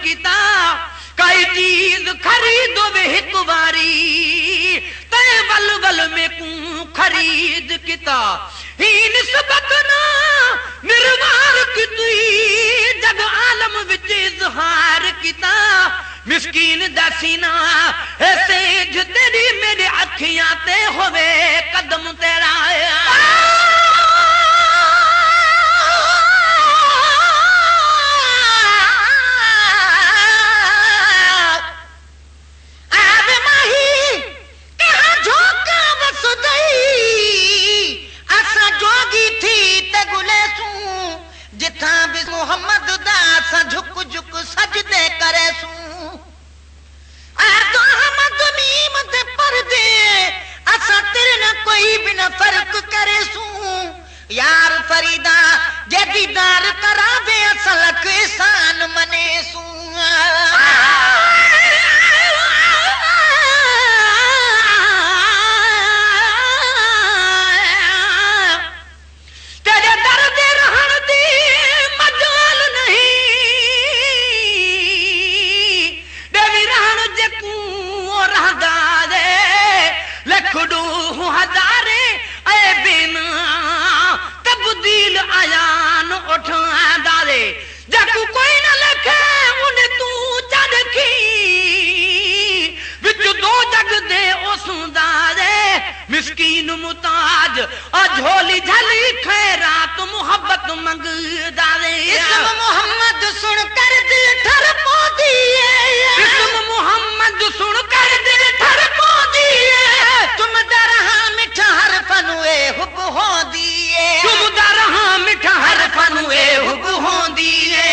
किता कई चीज खरीदो वे एक बारी ते बल बल में कू खरीद किता ही निस्बत ना निर्वार की जग आलम विच इजहार किता मिस्कीन दा सीना ऐसे जो तेरी मेरे अखियां ते होवे कदम तेरा मोहम्मद दास झुक झुक सजदे करे सू तो हम मीम दे पर्दे असा तेरे ना कोई भी ना फर्क करे सू यार फरीदा जे दीदार करावे असलक एहसान मने सू मिस्कीन मुताज झोली झली खैरात मोहब्बत मंगदा रे इस्म मोहम्मद सुन कर दिल ठर पोदी इस्म मोहम्मद सुन कर दिल ठर पोदी तुम दरहा मिठा हर फनुए हुब हो दिए तुम दरहा मिठा हर फनुए हुब हो दिए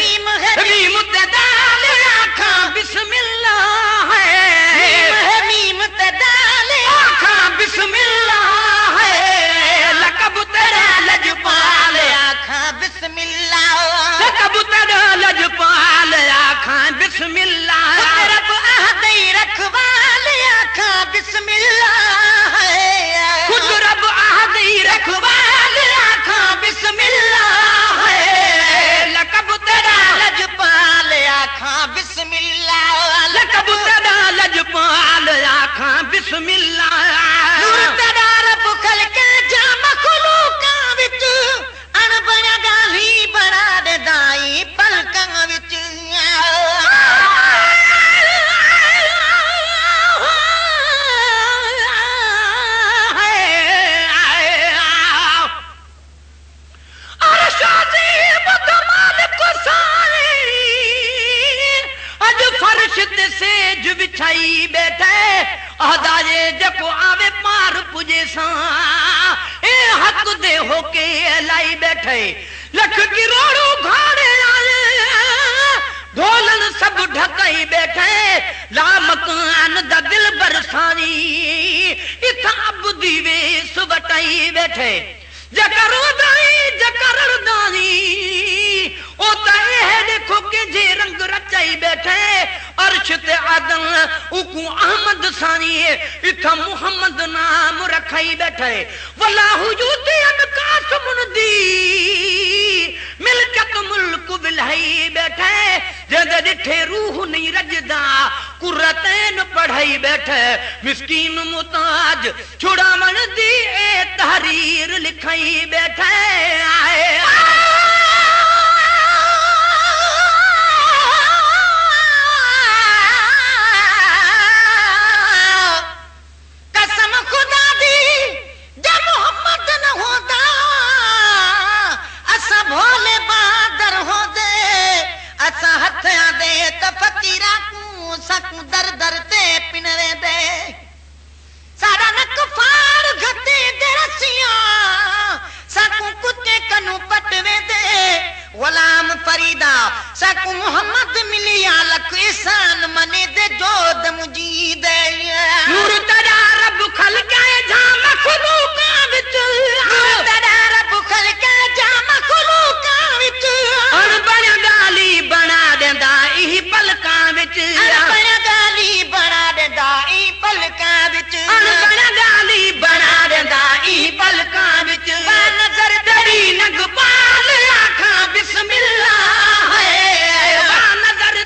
मीम है मीम ते दाल आखा बिस्मिल्लाह है मीम ते दाल आखा बिस्मिल्लाह है लकब तेरा लजपाल आखा बिस्मिल्लाह लकब तेरा लजपाल आखा बिस्मिल्लाह रब आहदे रखवाल आखा बिस्मिल्लाह है खुद रब आहदे रखवाल आखा बिस्मिल्लाह है लकब तेरा लजपाल आखा बिस्मिल्लाह लकब तेरा लजपाल आखा बिस्मिल्लाह नूर तेरा रब खलके जा मखलूकां विच अणबणिया गाली बना दे दाई पलकां विच सेज बिछाई बैठे अदाए जको आवे पार पुजे सा ए हक दे होके लाई बैठे लख किरोड़ो घाड़े आए ढोलन सब ढकाई बैठे ला मकान दा दिल बरसानी इथा अबदी वे सुबटाई बैठे जकरो दाई जकर दानी ओ ताए है देखो के जे रंग रचाई बैठे अर्श ते आदम उकू अहमद सानी इथा मोहम्मद नाम रखाई बैठे वल्लाहु यूती अनकासमुन दी मिलकत मुल्क बिलाई बैठे जद दिठे रूह नहीं रजदा कुर्रतैन पढ़ाई बैठे मिस्कीन मुताज छुड़ावन दी ए तहरीर लिखाई बैठे आए फकीरा को सकू दर दर ते पिनरे दे सारा नक फार घते दे रसिया सकू कुत्ते कनु पटवे दे गुलाम फरीदा सकू मोहम्मद मिलिया लख एहसान मने दे जोद मुजी दे नूर तेरा रब खलके जा मखलूका विच नूर तेरा रब खलके जा मखलूका विच अणबण गाली बना देंदा ई पलकां विच अणबण गाली बना देंदा ई पलकां विच अणबण गाली बना देंदा ई पलकां विच नजर दरी नगपाल आखा बिस्मिल्लाह है नजर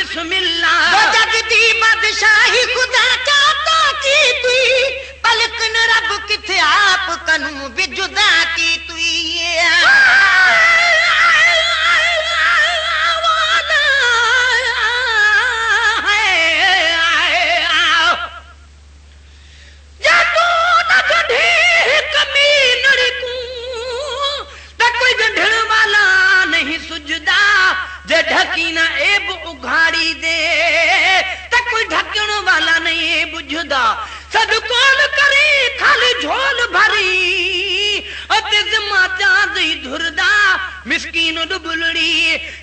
बिस्मिल्लाह। तो जग दी बादशाही खुदा चाहता की तुई पलक न रब किथे आप कनू भी जुदा की तुई जे ढकी ना एब उघाड़ी दे त कोई ढकण वाला नहीं बुझदा सद कौन करे खाली झोल भरी अते जिम्मा चांदी धुरदा मिस्कीन डुबलड़ी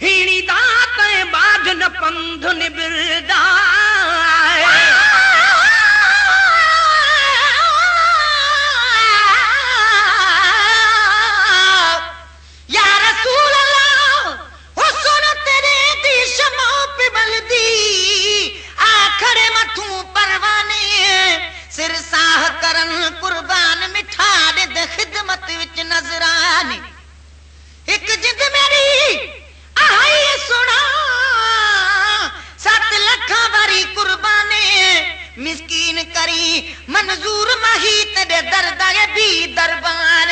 हीणी दात बाध न पंध निबिरदा कुर्बान मिठा दे खिदमत विच नजरानी एक जिंद मेरी आई सुना 7 लाख बारी कुर्बानी मिस्कीन करी मंजूर माही तेरे दर्द भी दरबार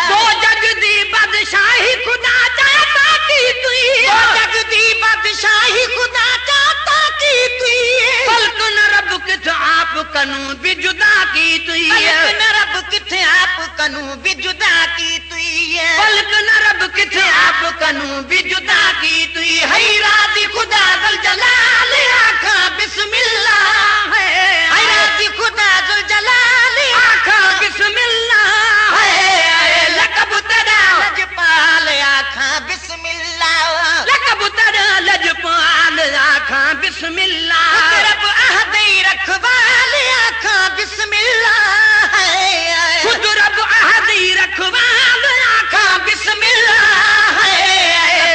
दो जग दी बादशाही खुदा चाहता की तुई दो जग दी बादशाही खुदा चाहता की तुई पलक न रब किथे आप कनू भी जुदा की तुई पलक न रब किथे आप कनू भी जुदा की तुई पलक न रब किथे आप कनू भी जुदा की तुई हई राजी खुदा जल जलाल आखा बिस्मिल्लाह हई राजी खुदा जल जलाल आखा बिस्मिल्लाह लकब तेरा लजपाल आखा बिस्मिल्लाह लकब तेरा लजपाल आखा बिस्मिल्लाह रब अहदे रखवाल आखा बिस्मिल्लाह खुद रब अहदे रखवाल आखा बिस्मिल्लाह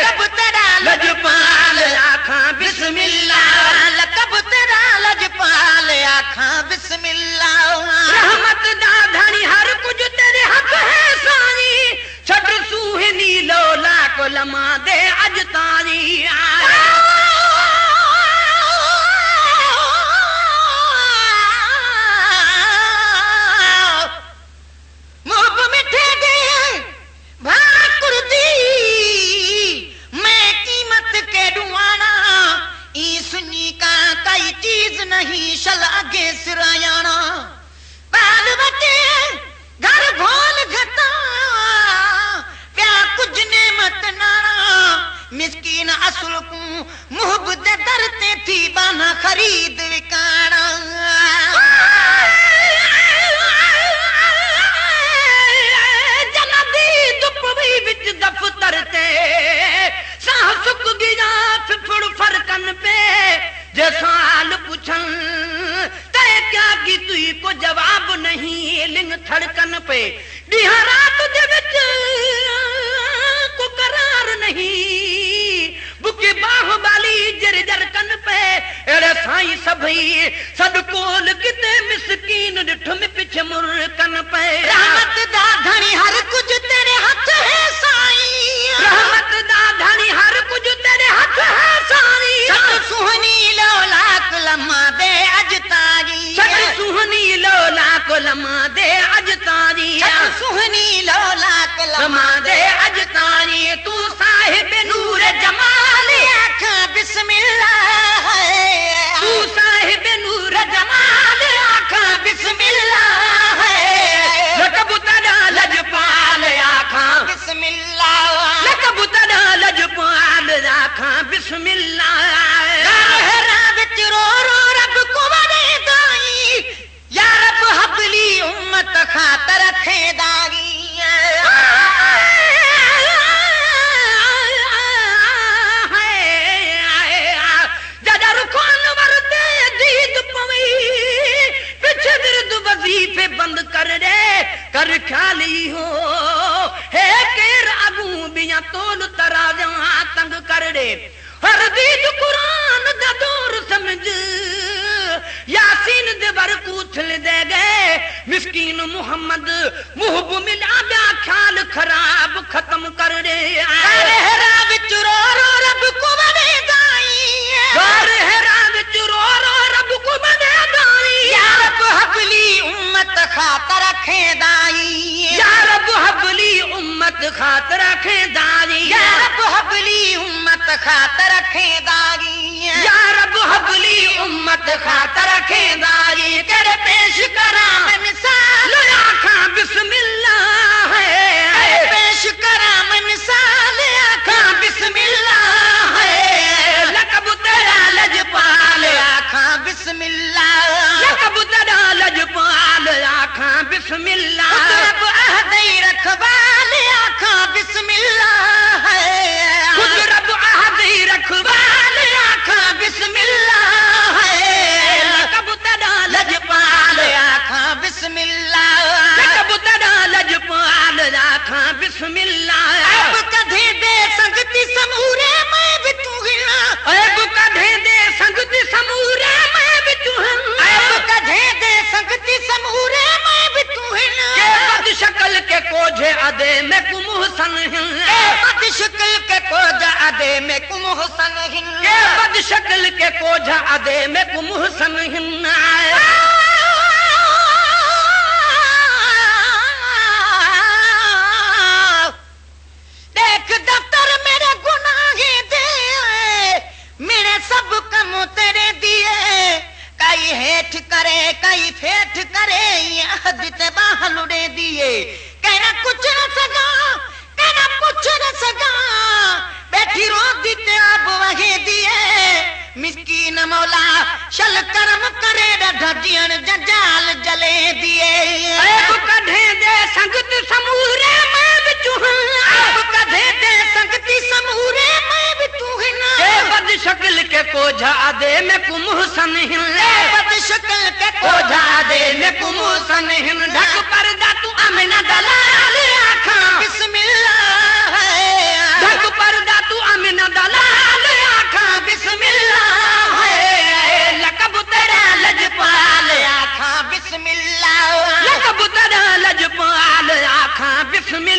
लकब तेरा लजपाल आखा बिस्मिल्लाह लकब तेरा लजपाल आखा बिस्मिल्लाह रहमत दा धनी हर कुछ तेरे हक है साईं छड़ सूहनी लोला को लमा दे अज तारी मुहब मिठे दे भाकुर दी मैं कीमत के डुआना ई सुनी का कई चीज नहीं शल आगे सिरायाना बाल बटे घर भोल घटा प्या कुछ ने मत नारा मिस्कीन असुल को मुहब दे दरते थी बाना खरीद विकाना विच दफ्तर ते साह सुक गया फिफड़ फरकन पे जे सवाल पूछन तय क्या की तुई को जवाब नहीं लिंग धड़कन पे दिहा रात दे विच को करार नहीं बुके बाह वाली जर जरकन पे एड़े साईं सभई सद कोल किते मिस्कीन डिठ में पिछ मुरकन पे रहमत दा धनी हर कुछ तेरे हाथ है साईं रहमत दा धनी हर कुछ तेरे हाथ है साईं सत सुहनी लोलाक लम्मा दे अज तारी सत सुहनी लोलाक लम्मा दे अज तारी सत सुहनी लोलाक लम्मा दे अज तारी तू साहिब नूर जमाल आखा बिस्मिल्लाह तू साहिब नूर जमाल आखा बिस्मिल्लाह लकब तेरा लजपाल आखा बिस्मिल्लाह लकब तेरा लजपाल आखा बिस्मिल्लाह गहरा विच रो रो रब को वने दाई या रब हबली उम्मत खातर थे दागी वजीफे बंद कर दे कर ख्याली हो है केर अगू बिया तोल तराजा तंग कर दे हर दीद कुरान दा दौर समझ यासीन दे बर कूथल दे गए मिस्कीन मुहम्मद मुहब मिला ब्या ख्याल खराब खत्म कर दे गहरा विच रो रो रब को वने दाई रखेंदारी या रब हबली उम्मत खातर रखेंदारी या रब हबली उम्मत खातर रखेंदारी तेरे पेश करा मैं मिसाल आखा बिस्मिल्लाह है पेश करा मैं मिसाल आखा बिस्मिल्लाह है लकब तेरा लजपाल आखा बिस्मिल्लाह लकब तेरा लजपाल आखा बिस्मिल्लाह रब अहदई रखवाल आखा बिस्मिल्लाह है खुद रब अहदई रखवाल आखा बिस्मिल्लाह है लकब तेरा लजपाल आखा बिस्मिल्लाह लकब तेरा लजपाल आखा बिस्मिल्लाह अब कधे दे संगति समूरे मैं भी तू हिला अब कधे दे संगति समूरे मैं भी तू अब कधे दे संगति समूरे मैं भी तू हिला के बद शक्ल के कोझे अदे में कुमुहसन के बद शक्ल के कोझा अदे में कुमुहसन हिन के बद शक्ल के कोझा अदे में कुमुहसन हिन्ना देख दफ्तर मेरे गुनाहे दे मेरे सब कम तेरे दिए कई हेठ करे कई फेठ करे हद बाहल उड़े दिए कहना कुछ न सका कहना कुछ न सका बैठी रो दीते अब वहे दिए मिस्कीन मौला शल कर्म करे ढजियन जजाल जले दिए अब कधे दे संगत समूरे मैं बिचू अब कधे दे संगति समूरे मैं भी तू हिना के बद शक्ल के कोझा अदे में कुमुहसन हिन बद शक्ल के कोझा अदे में कुमुहसन हिन ढक पर्दा तू अमना दलाल आखा बिस्मिल्लाह ढक पर्दा तू अमना दलाल आखा बिस्मिल्लाह है लकब तेरा लजपाल आखा बिस्मिल्लाह लकब तेरा लजपाल आखा बिस्मिल्लाह